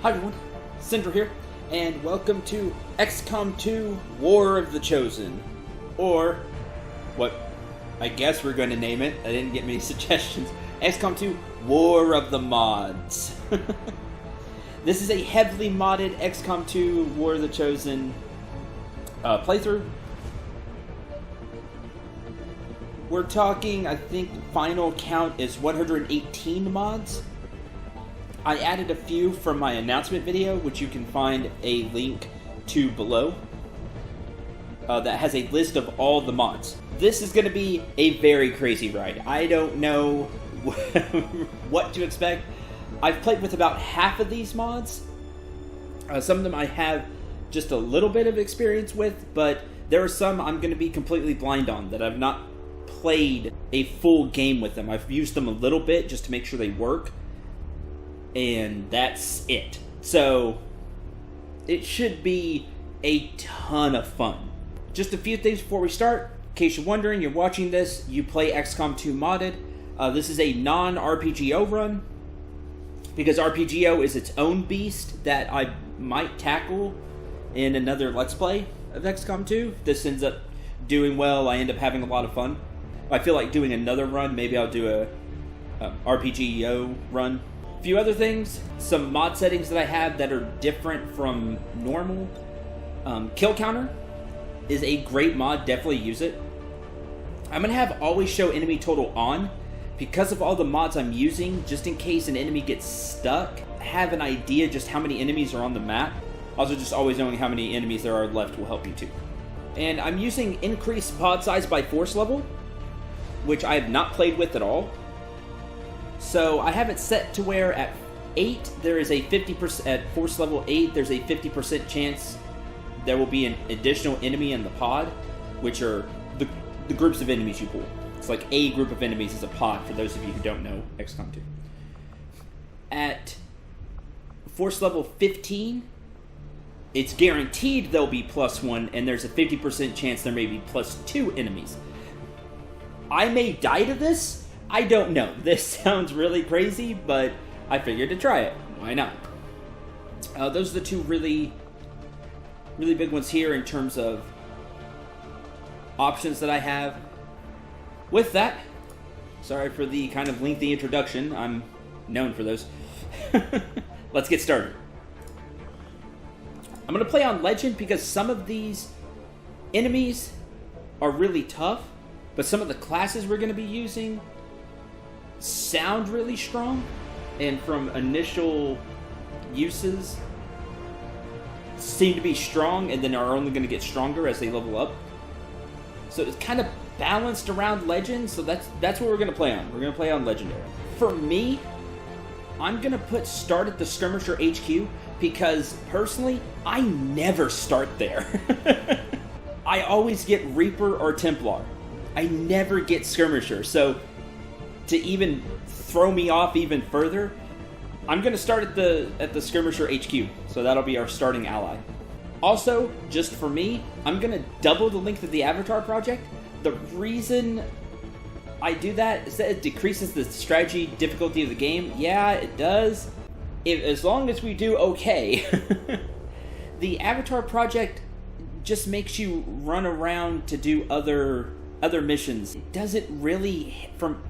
Hi everyone, Cendril here, and welcome to XCOM 2 War of the Chosen, or what I guess we're going to name it. I didn't get many suggestions. XCOM 2 War of the Mods. This is a heavily modded XCOM 2 War of the Chosen playthrough. We're talking, I think the final count is 118 mods. I added a few from my announcement video, which you can find a link to below, that has a list of all the mods. This is going to be a very crazy ride. I don't know what to expect. I've played with about half of these mods. Some of them I have just a little bit of experience with, but there are some I'm going to be completely blind on that I've not played a full game with them. I've used them a little bit just to make sure they work, and that's it. So it should be a ton of fun. Just a few things before we start. In case you're wondering, you're watching this, you play XCOM 2 modded. This is a non-RPGO run, because RPGO is its own beast that I might tackle in another Let's Play of XCOM 2. If this ends up doing well, I end up having a lot of fun. I feel like doing another run, maybe I'll do a RPGO run. A few other things, some mod settings that I have that are different from normal. Kill counter is a great mod, definitely use it. I'm going to have always show enemy total on, because of all the mods I'm using, just in case an enemy gets stuck, have an idea just how many enemies are on the map. Also, just always knowing how many enemies there are left will help you too. And I'm using increased pod size by force level, which I have not played with at all. So I have it set to where at 8, there is a 50%, at force level 8, there's a 50% chance there will be an additional enemy in the pod, which are the groups of enemies you pull. It's like a group of enemies is a pod, for those of you who don't know XCOM 2. At force level 15, it's guaranteed there'll be +1, and there's a 50% chance there may be +2 enemies. I may die to this. I don't know. This sounds really crazy, but I figured to try it. Why not? Those are the two really big ones here in terms of options that I have. With that, sorry for the kind of lengthy introduction. I'm known for those. Let's get started. I'm going to play on Legend because some of these enemies are really tough, but some of the classes we're going to be using sound really strong, and from initial uses seem to be strong, and then are only going to get stronger as they level up. So it's kind of balanced around Legend, so that's what we're going to play on. We're going to play on Legendary. For me, I'm going to put start at the Skirmisher HQ, because personally, I never start there. I always get Reaper or Templar. I never get Skirmisher, so to even throw me off even further, I'm going to start at the Skirmisher HQ, so that'll be our starting ally. Also, just for me, I'm going to double the length of the Avatar project. The reason I do that is that it decreases the strategy difficulty of the game. Yeah, it does. As long as we do okay. The Avatar project just makes you run around to do other missions. It doesn't really, from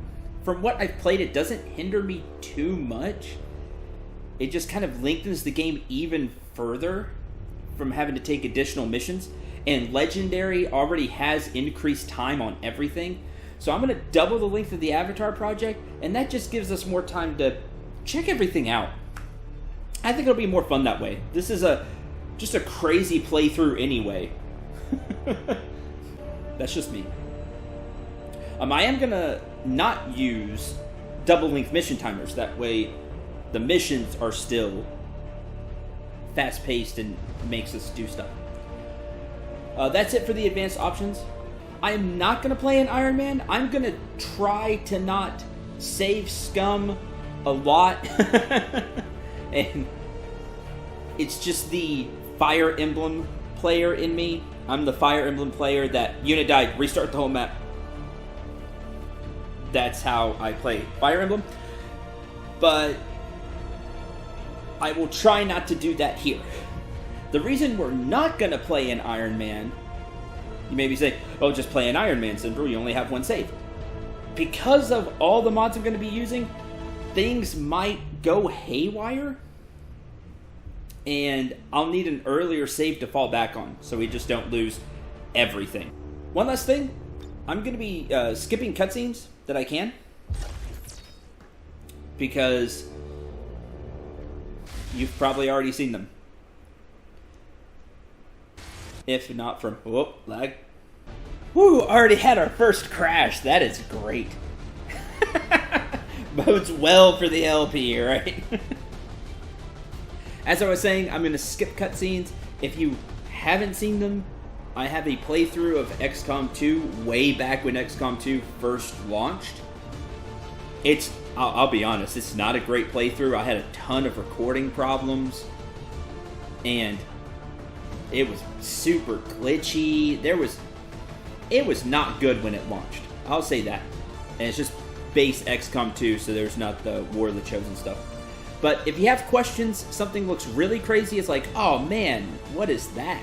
what I've played, it doesn't hinder me too much. It just kind of lengthens the game even further from having to take additional missions. And Legendary already has increased time on everything. So I'm going to double the length of the Avatar project, and that just gives us more time to check everything out. I think it'll be more fun that way. This is just a crazy playthrough anyway. That's just me. I am going to not use double length mission timers. That way the missions are still fast paced and makes us do stuff. That's it for the advanced options. I am not going to play an Iron Man. I'm going to try to not save scum a lot. And it's just the Fire Emblem player in me. I'm the Fire Emblem player that unit died, restart the whole map. That's how I play Fire Emblem. But I will try not to do that here. The reason we're not going to play an Iron Man, you maybe say, oh, just play an Iron Man, Cendril, you only have one save. Because of all the mods I'm going to be using, things might go haywire, and I'll need an earlier save to fall back on, so we just don't lose everything. One last thing, I'm going to be skipping cutscenes that I can, because you've probably already seen them. If not from... Whoop, lag. Woo, already had our first crash. That is great. Bodes well for the LP, right? As I was saying, I'm going to skip cutscenes. If you haven't seen them, I have a playthrough of XCOM 2 way back when XCOM 2 first launched. I'll be honest, it's not a great playthrough. I had a ton of recording problems, and it was super glitchy. It was not good when it launched. I'll say that. And it's just base XCOM 2, so there's not the War of the Chosen stuff. But if you have questions, something looks really crazy, it's like, oh man, what is that?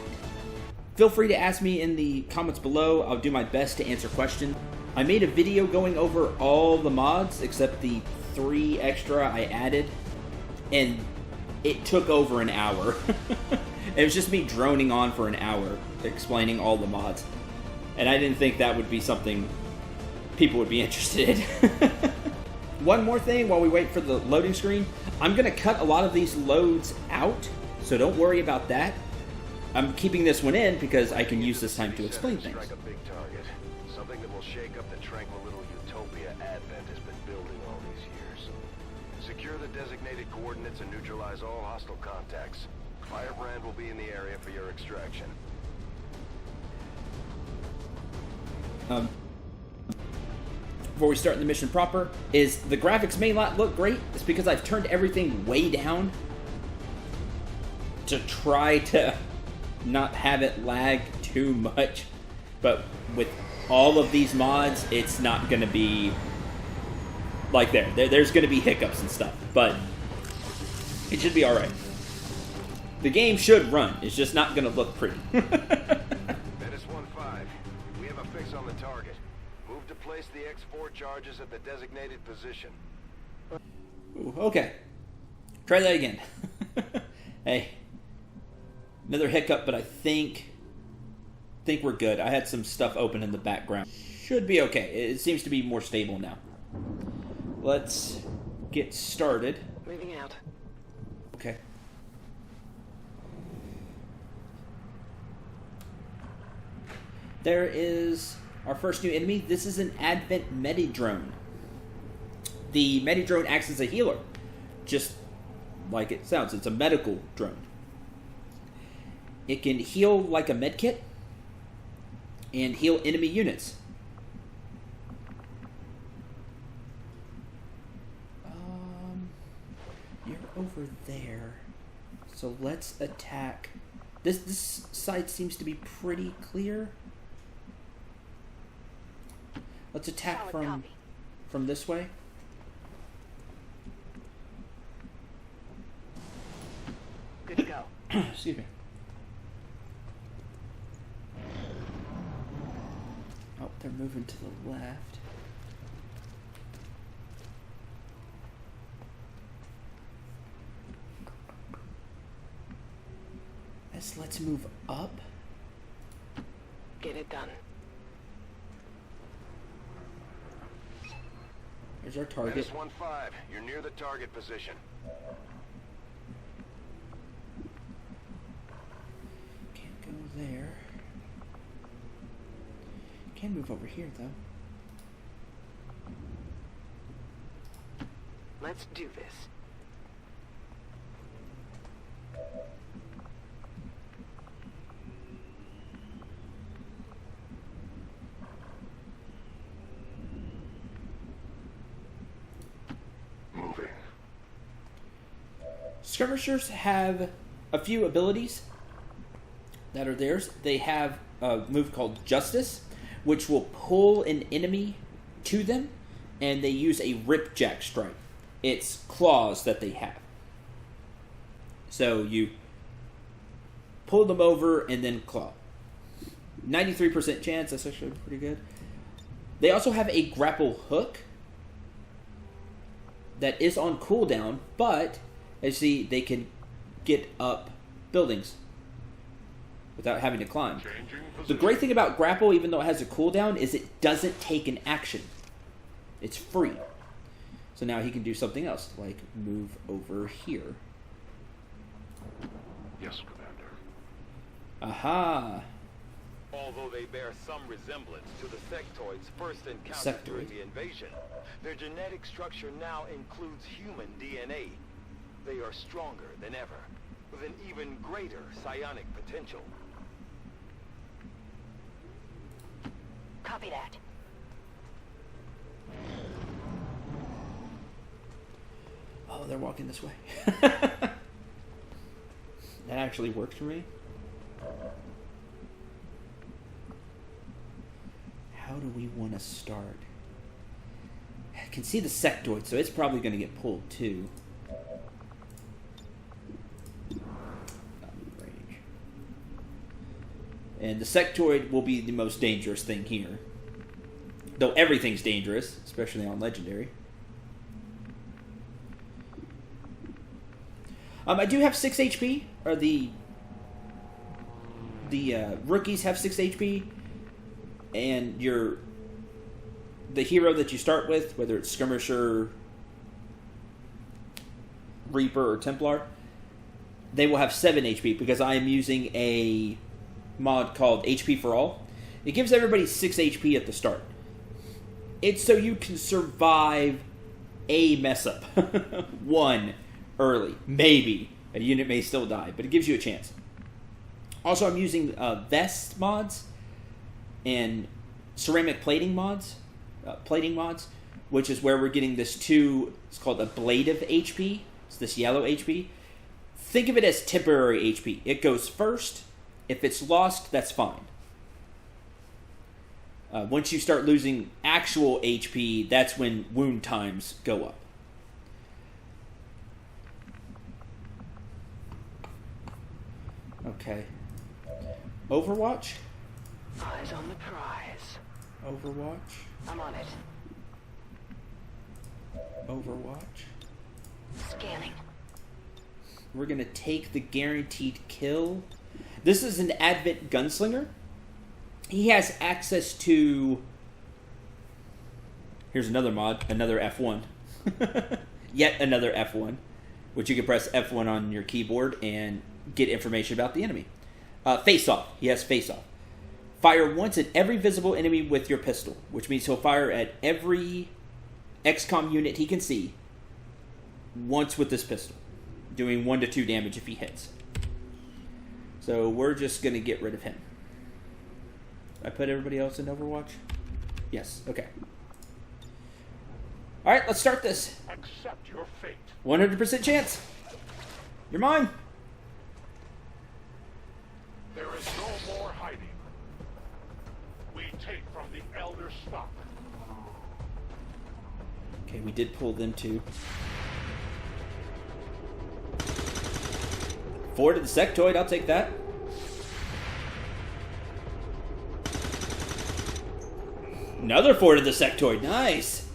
Feel free to ask me in the comments below. I'll do my best to answer questions. I made a video going over all the mods except the 3 extra I added, and it took over an hour. It was just me droning on for an hour explaining all the mods, and I didn't think that would be something people would be interested in. One more thing while we wait for the loading screen, I'm going to cut a lot of these loads out, so don't worry about that. I'm keeping this one in because I can use this time to explain things. Something that will shake up the tranquil little utopia Advent has been building all these years. Secure the designated coordinates and neutralize all hostile contacts. Firebrand will be in the area for your extraction. Before we start the mission proper, is the graphics may not look great. It's because I've turned everything way down to try to not have it lag too much. But with all of these mods, it's not going to be like there's going to be hiccups and stuff, but it should be alright. The game should run, it's just not going to look pretty. Menace 1-5, we have a fix on the target. Move to place the X4 charges at the designated position. Ooh, okay. Try that again. Hey. Another hiccup, but I think we're good. I had some stuff open in the background. Should be okay. It seems to be more stable now. Let's get started. Moving out. Okay. There is our first new enemy. This is an Advent Medi-Drone. The Medi-Drone acts as a healer, just like it sounds. It's a medical drone. It can heal like a medkit and heal enemy units. You're over there. So let's attack. This side seems to be pretty clear. Let's attack from this way. Good to go. Excuse me. Oh, they're moving to the left. Let's move up. Get it done. There's our target. Menace 1-5, you're near the target position. Can't go there. Can move over here, though. Let's do this. Moving. Skirmishers have a few abilities that are theirs. They have a move called Justice, which will pull an enemy to them, and they use a Ripjack strike. It's claws that they have. So you pull them over and then claw. 93% chance, that's actually pretty good. They also have a grapple hook that is on cooldown, but as you see, they can get up buildings without having to climb. The great thing about grapple, even though it has a cooldown, is it doesn't take an action. It's free. So now he can do something else, like move over here. Yes, Commander. Aha! Although they bear some resemblance to the sectoids first encountered during the invasion, their genetic structure now includes human DNA. They are stronger than ever, with an even greater psionic potential. Copy that. Oh, they're walking this way. That actually works for me. How do we want to start? I can see the sectoid, so it's probably going to get pulled too. Range. And the sectoid will be the most dangerous thing here. Though everything's dangerous, especially on Legendary. I do have 6 HP, or the rookies have 6 HP, and the hero that you start with, whether it's Skirmisher, Reaper, or Templar, they will have 7 HP, because I am using a mod called HP for All. It gives everybody 6 HP at the start. It's so you can survive a mess-up. One. Early. Maybe. A unit may still die, but it gives you a chance. Also, I'm using vest mods and ceramic plating mods, which is where we're getting this it's called a blade of HP. It's this yellow HP. Think of it as temporary HP. It goes first. If it's lost, that's fine. Once you start losing actual HP, that's when wound times go up. Okay. Overwatch? Eyes on the prize. Overwatch? I'm on it. Overwatch? Scanning. We're going to take the guaranteed kill. This is an Advent Gunslinger. He has access to... Here's another mod, another F1. Yet another F1, which you can press F1 on your keyboard and get information about the enemy. Face off. He has face off. Fire once at every visible enemy with your pistol, which means he'll fire at every XCOM unit he can see once with this pistol, doing 1 to 2 damage if he hits. So we're just going to get rid of him. I put everybody else in Overwatch? Yes. Okay. All right, let's start this. Accept your fate. 100% chance. You're mine. There is no more hiding. We take from the elder stock. Okay, we did pull them too. 4 to the sectoid, I'll take that. Another 4 to the sectoid, nice.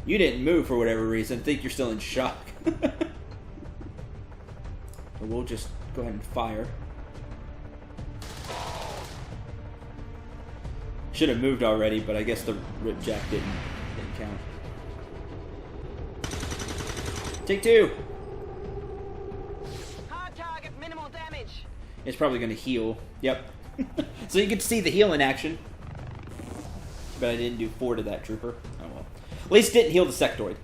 You didn't move for whatever reason. Think you're still in shock. We'll just go ahead and fire. Should have moved already, but I guess the ripjack didn't count. Take 2. Hard target, minimal damage. It's probably going to heal. Yep. So you can see the heal in action. But I didn't do 4 to that trooper. Oh well. At least it didn't heal the sectoid.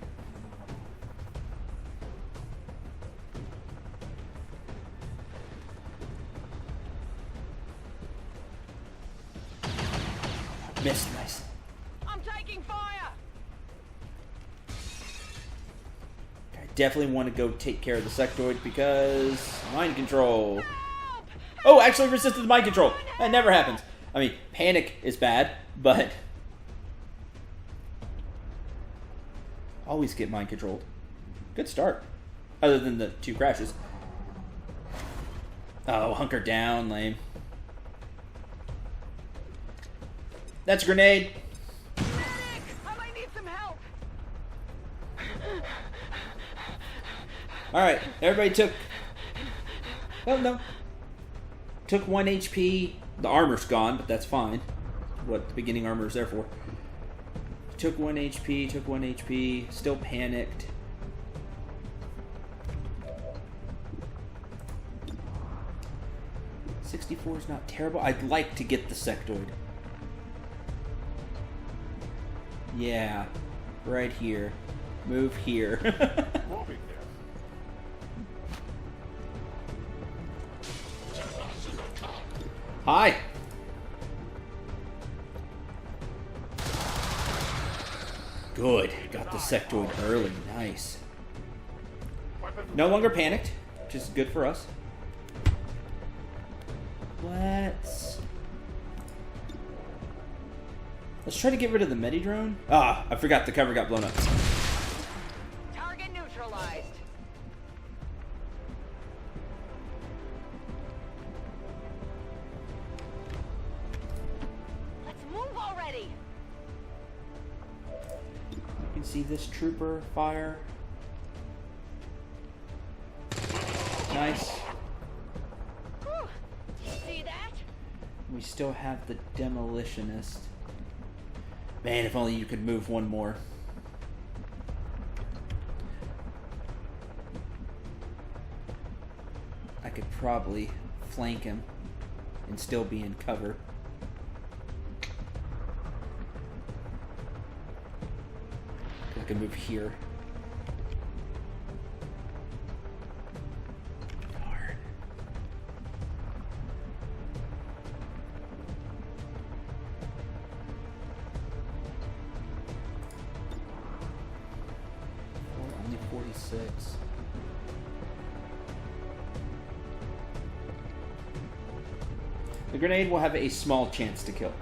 Missed, nice. I'm taking fire. I definitely want to go take care of the sectoid because mind control. Help! Oh, actually resisted the mind control. That never happens. I mean, panic is bad, but Always get mind controlled. Good start. Other than the 2 crashes. Oh, hunker down, lame. That's a grenade. Medic! I might need some help. Alright, everybody took... Oh, no. Took 1 HP. The armor's gone, but that's fine. What the beginning armor is there for. Took 1 HP, took 1 HP. Still panicked. $64 is not terrible. I'd like to get the sectoid. Yeah. Right here. Move here. Moving there. Hi. Good. Got the sectoid early. Nice. No longer panicked, which is good for us. Let's try to get rid of the Medidrone. Ah, I forgot the cover got blown up. Target neutralized. Let's move already. You can see this trooper fire. Nice. Whew. See that? We still have the demolitionist. Man, if only you could move one more. I could probably flank him and still be in cover. I can move here. Darn. Only 46. The grenade will have a small chance to kill.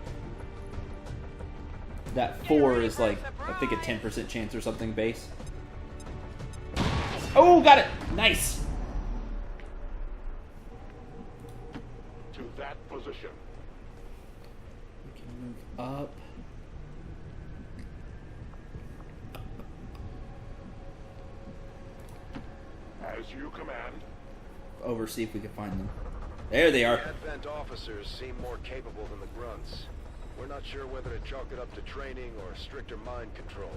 That 4 is like, I think a 10% chance or something base. Oh, got it! Nice! To that position. We can move up. As you command. Over, see if we can find them. There they are. The Advent officers seem more capable than the grunts. We're not sure whether to chalk it up to training or stricter mind control.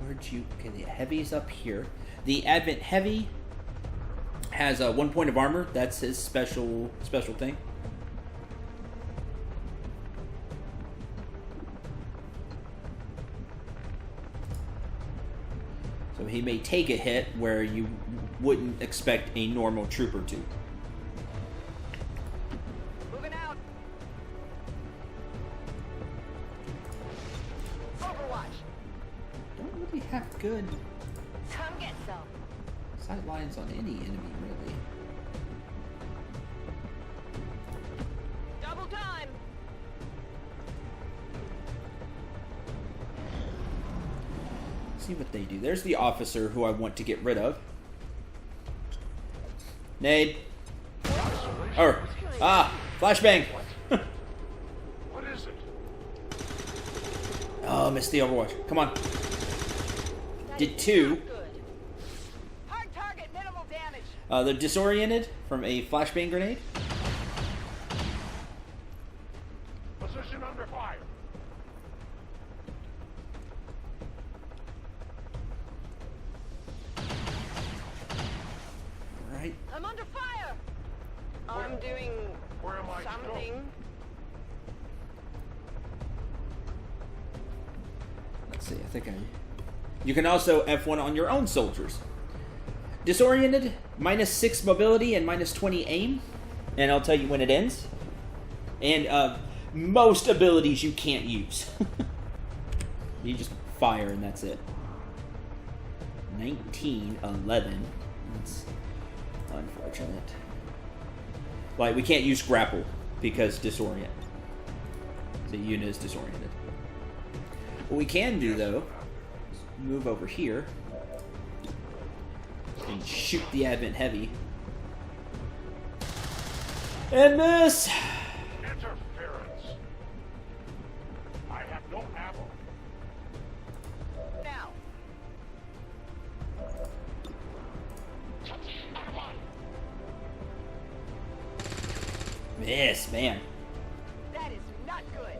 Where'd you... Okay, the heavy's up here. The Advent heavy has 1 point of armor. That's his special thing. So he may take a hit where you wouldn't expect a normal trooper to. Moving out. Overwatch. Don't really have good Come get some. sight lines on any enemy, really. Double time. See what they do. There's the officer who I want to get rid of. Nade. Or, flashbang. What is it? Oh, missed the overwatch. Come on. Did 2. Good. Hard target, minimal damage. They're disoriented from a flashbang grenade. Position under fire. Right. I'm under fire. I'm doing Where am I something. going? Let's see. I think I... You can also F1 on your own soldiers. Disoriented, -6 mobility and -20 aim. And I'll tell you when it ends. And most abilities you can't use. You just fire and that's it. 1911. That's unfortunate. Like, we can't use grapple because disorient. The unit is disoriented. What we can do, though, is move over here and shoot the Advent Heavy. And miss! Interference. I have no ammo. Now. Miss, man. That is not good.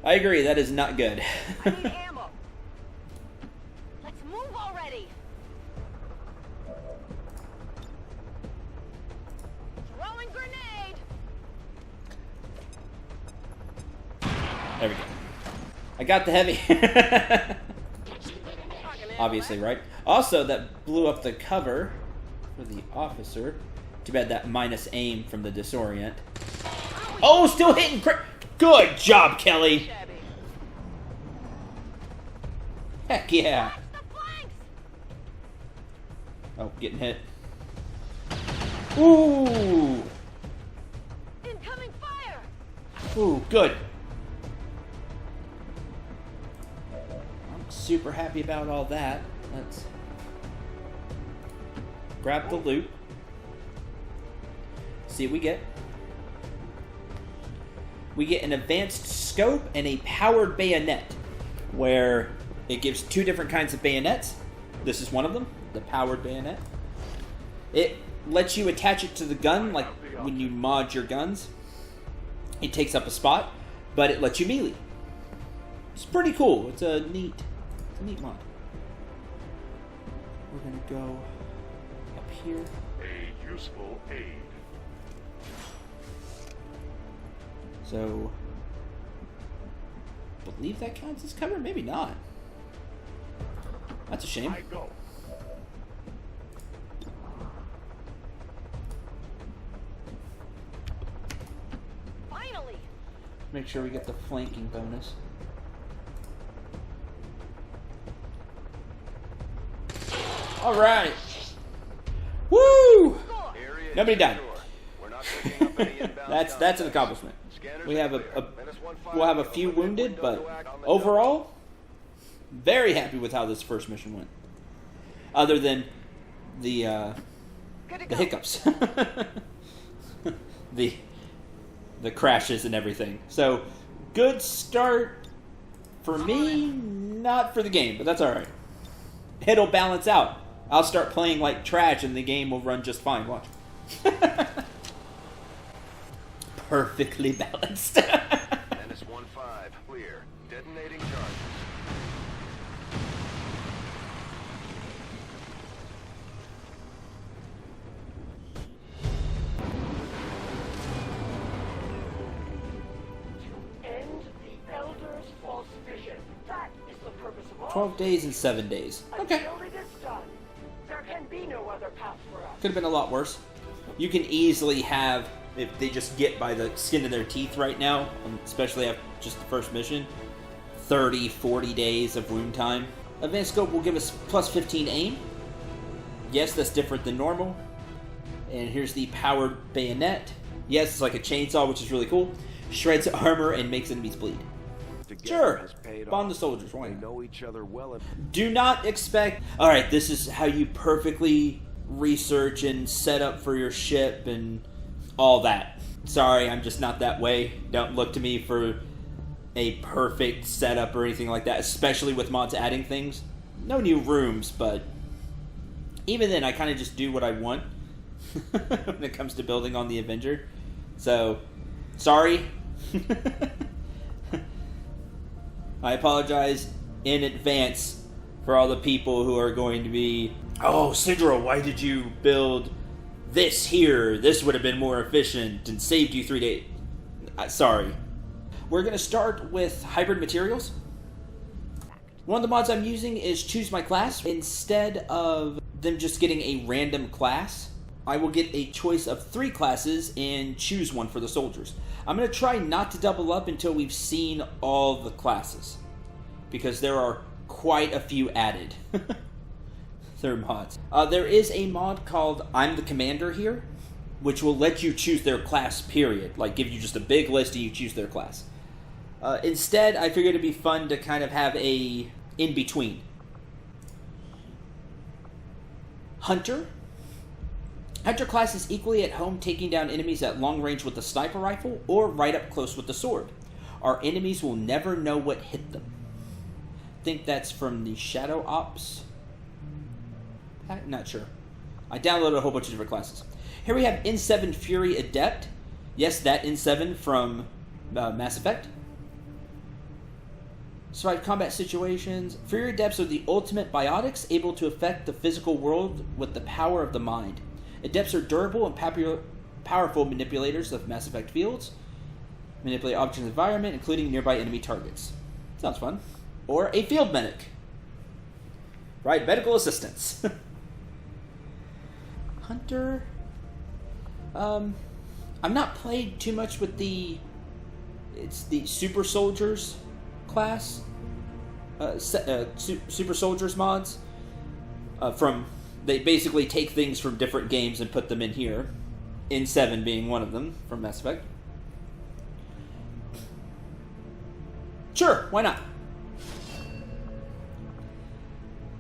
I agree, that is not good. I need ammo. Let's move already. Throwing grenade. There we go. I got the heavy. Obviously, right? Also, that blew up the cover for the officer. Too bad that minus aim from the disorient. Oh, still hitting. Good job, Kelly. Shabby. Heck yeah. Watch the flanks. Oh, getting hit. Ooh. Incoming fire. Ooh, good. I'm super happy about all that. Let's grab the loot. See what we get. We get an advanced scope and a powered bayonet, where it gives two different kinds of bayonets. This is one of them, the powered bayonet. It lets you attach it to the gun, like when you mod your guns. It takes up a spot, but it lets you melee. It's pretty cool. It's a neat mod. We're gonna go up here. A useful aid. So, I believe that counts as cover? Maybe not. That's a shame. I go. Finally. Make sure we get the flanking bonus. Alright! Woo! Score. Area Nobody is died. secure. We're not picking up any inbound That's an accomplishment. Scanners We have are clear. we'll have a few wounded, but overall, very happy with how this first mission went. Other than the Good to the go. hiccups, the crashes and everything. So, good start for me, not for the game, but that's all right. It'll balance out. I'll start playing like trash, and the game will run just fine. Watch. Perfectly balanced. Menace 1-5, clear. Detonating charges. End the Elder's false vision. That is the purpose of all. 12 days and 7 days. Okay. Until it is done, there can be no other path for us. Could have been a lot worse. You can easily have, if they just get by the skin of their teeth right now, especially after just the first mission, 30, 40 days of wound time. Advanced scope will give us plus 15 aim. Yes, that's different than normal. And here's the powered bayonet. Yes, it's like a chainsaw, which is really cool. Shreds armor and makes enemies bleed. Together Sure. has paid Bond off. the soldiers. Why We not? know each other well enough. Do not expect... Alright, this is how you perfectly research and set up for your ship and all that. Sorry, I'm just not that way. Don't look to me for a perfect setup or anything like that, especially with mods adding things. No new rooms, but even then, I kind of just do what I want when it comes to building on the Avenger. So, sorry. I apologize in advance for all the people who are going to be, oh, Cendril, why did you build this here? This would have been more efficient and saved you 3 days. Sorry. We're going to start with hybrid materials. One of the mods I'm using is Choose My Class. Instead of them just getting a random class, I will get a choice of 3 classes and choose one for the soldiers. I'm going to try not to double up until we've seen all the classes, because there are quite a few added. There are mods. There is a mod called I'm the Commander here, which will let you choose their class, period. Like, give you just a big list and you choose their class. Instead, I figured it'd be fun to kind of have a in-between. Hunter. Hunter class is equally at home taking down enemies at long range with the sniper rifle or right up close with the sword. Our enemies will never know what hit them. I think that's from the Shadow Ops pack? Not sure. I downloaded a whole bunch of different classes. Here we have N7 Fury Adept. Yes, that N7 from Mass Effect. Survive combat situations. Fury Adepts are the ultimate biotics, able to affect the physical world with the power of the mind. Adepts are durable and powerful manipulators of Mass Effect fields. Manipulate objects in the environment, including nearby enemy targets. Sounds fun. Or a field medic. Right, medical assistance. Hunter. I'm not played too much with it's the Super Soldiers class. Super Soldiers mods. They basically take things from different games and put them in here. N7 being one of them from Mass Effect. Sure, why not?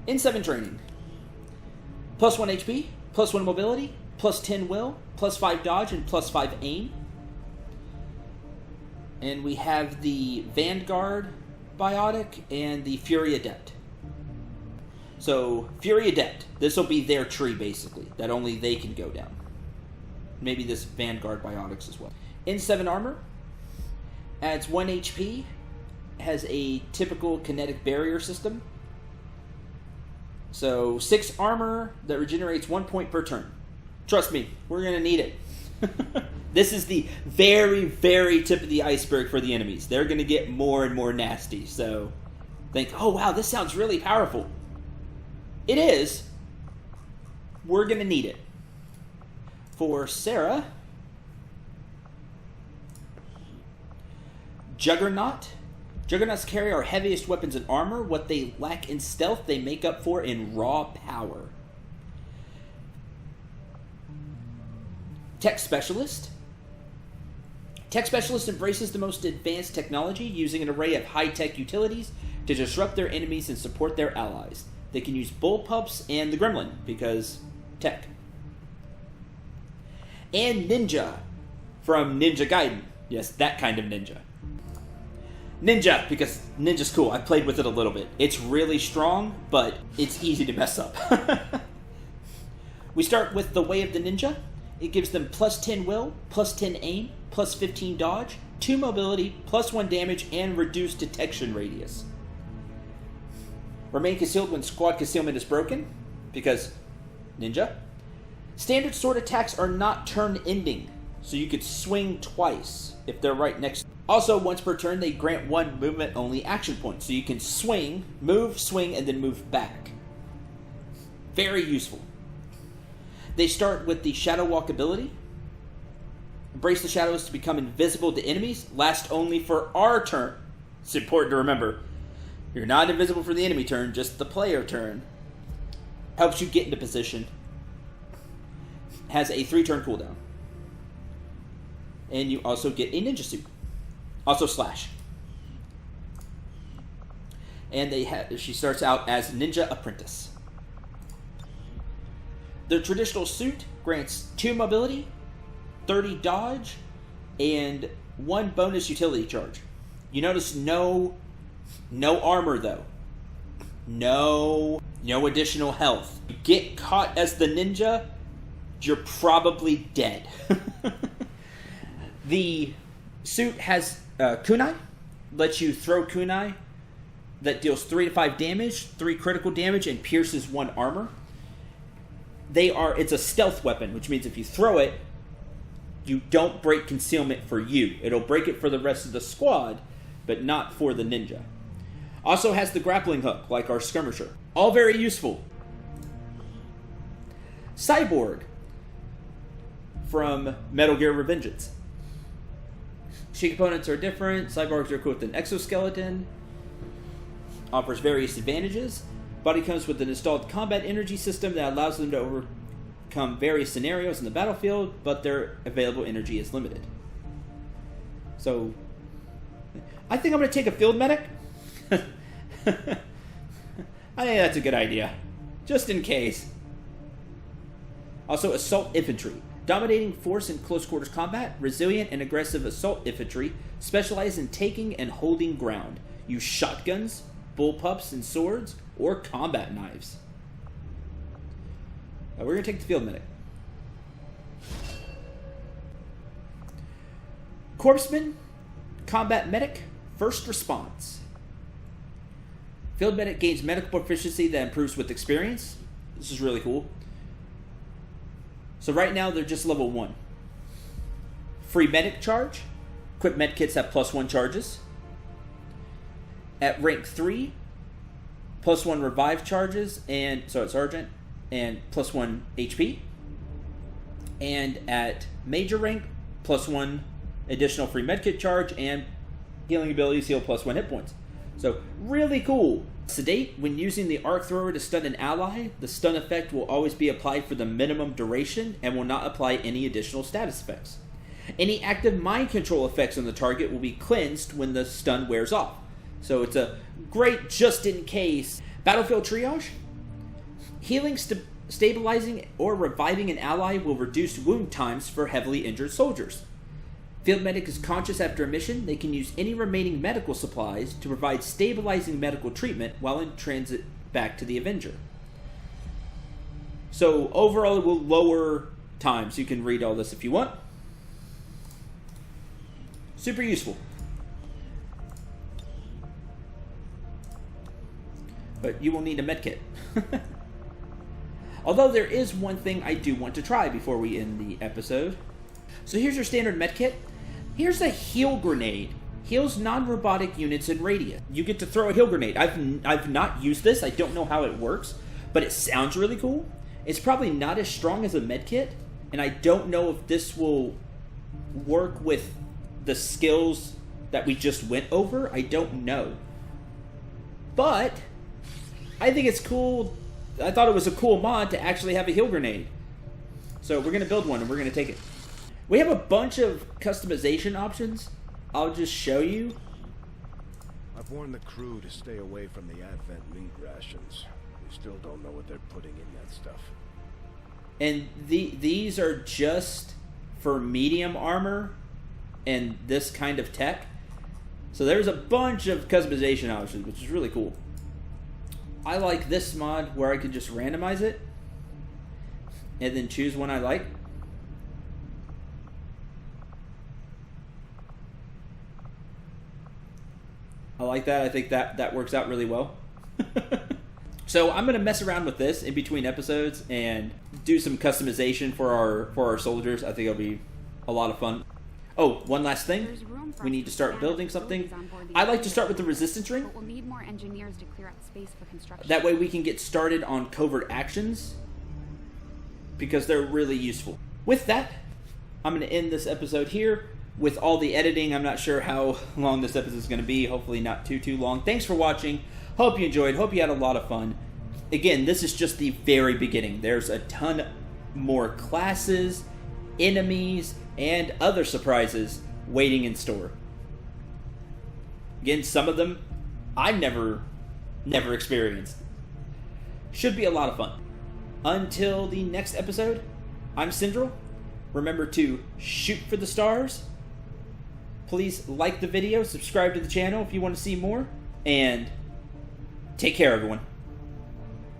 N7 training. +1 HP, +1 mobility, +10 will, +5 dodge, and +5 aim. And we have the Vanguard Biotic and the Fury Adept. So, Fury Adept. This will be their tree, basically, that only they can go down. Maybe this Vanguard Biotics as well. N7 armor. Adds 1 HP. Has a typical kinetic barrier system. So, 6 armor that regenerates 1 point per turn. Trust me, we're going to need it. This is the very, very tip of the iceberg for the enemies. They're going to get more and more nasty. So, think, oh wow, this sounds really powerful. It is. We're going to need it. For Sarah, Juggernaut. Juggernauts carry our heaviest weapons and armor. What they lack in stealth, they make up for in raw power. Tech Specialist. Tech Specialist embraces the most advanced technology, using an array of high-tech utilities to disrupt their enemies and support their allies. They can use bullpups and the Gremlin, because tech. And Ninja, from Ninja Gaiden. Yes, that kind of ninja. Ninja, because Ninja's cool. I played with it a little bit. It's really strong, but it's easy to mess up. We start with the Way of the Ninja. It gives them +10 will, +10 aim, +15 dodge, 2 mobility, +1 damage, and reduced detection radius. Remain concealed when squad concealment is broken, because ninja. Standard sword attacks are not turn-ending, so you could swing twice if they're right next. Also, once per turn, they grant 1 movement-only action point, so you can swing, swing, and then move back. Very useful. They start with the Shadow Walk ability. Embrace the shadows to become invisible to enemies. Last only for our turn. It's important to remember. You're not invisible for the enemy turn, just the player turn. Helps you get into position. Has a 3-turn cooldown. And you also get a ninja suit. Also slash. And she starts out as Ninja Apprentice. The traditional suit grants 2 mobility, 30 dodge, and 1 bonus utility charge. You notice no armor though. No additional health. You get caught as the ninja, you're probably dead. The suit has kunai, lets you throw kunai that deals 3 to 5 damage, 3 critical damage, and pierces 1 armor. It's a stealth weapon, which means if you throw it, you don't break concealment for you. It'll break it for the rest of the squad, but not for the ninja. Also has the grappling hook, like our skirmisher. All very useful. Cyborg from Metal Gear Revengeance. She components are different. Cyborgs are equipped with an exoskeleton. Offers various advantages. Body comes with an installed combat energy system that allows them to overcome various scenarios in the battlefield, but their available energy is limited. So, I think I'm going to take a field medic. I think that's a good idea. Just in case. Also, assault infantry. Dominating force in close quarters combat, resilient and aggressive assault infantry specialize in taking and holding ground. Use shotguns, bullpups and swords, or combat knives. We're going to take the field medic. Corpsman, combat medic, first response. Field medic gains medical proficiency that improves with experience. This is really cool. So right now they're just level 1. Free medic charge. Equipped med kits have +1 charges. At rank 3, +1 revive charges and sergeant and +1 HP. And at major rank, +1 additional free medkit charge and healing abilities heal +1 hit points. So really cool. Sedate, when using the arc thrower to stun an ally, the stun effect will always be applied for the minimum duration and will not apply any additional status effects. Any active mind control effects on the target will be cleansed when the stun wears off. So it's a great just in case. Battlefield Triage. Healing, stabilizing, or reviving an ally will reduce wound times for heavily injured soldiers. Field medic is conscious after a mission. They can use any remaining medical supplies to provide stabilizing medical treatment while in transit back to the Avenger. So overall it will lower times. You can read all this if you want. Super useful. But you will need a medkit. Although there is one thing I do want to try before we end the episode. So here's your standard medkit. Here's a heal grenade. Heals non-robotic units in radius. You get to throw a heal grenade. I've not used this. I don't know how it works, but it sounds really cool. It's probably not as strong as a medkit, and I don't know if this will work with the skills that we just went over. I don't know. But I think it's cool. I thought it was a cool mod to actually have a heal grenade. So we're going to build one and we're going to take it. We have a bunch of customization options. I'll just show you. I've warned the crew to stay away from the Advent meat rations. We still don't know what they're putting in that stuff. And these are just for medium armor and this kind of tech. So there's a bunch of customization options, which is really cool. I like this mod where I can just randomize it and then choose one I like. I like that. I think that works out really well. So I'm going to mess around with this in between episodes and do some customization for our soldiers. I think it'll be a lot of fun. Oh, one last thing. We need to start building something. I like to start with the resistance ring. But we'll need more engineers to clear out space for construction. That way we can get started on covert actions because they're really useful. With that, I'm going to end this episode here. With all the editing, I'm not sure how long this episode is going to be. Hopefully not too long. Thanks for watching. Hope you enjoyed. Hope you had a lot of fun. Again, this is just the very beginning. There's a ton more classes, enemies, and other surprises waiting in store. Again, some of them I've never experienced. Should be a lot of fun. Until the next episode, I'm Cendril. Remember to shoot for the stars. Please like the video, subscribe to the channel if you want to see more, and take care, everyone.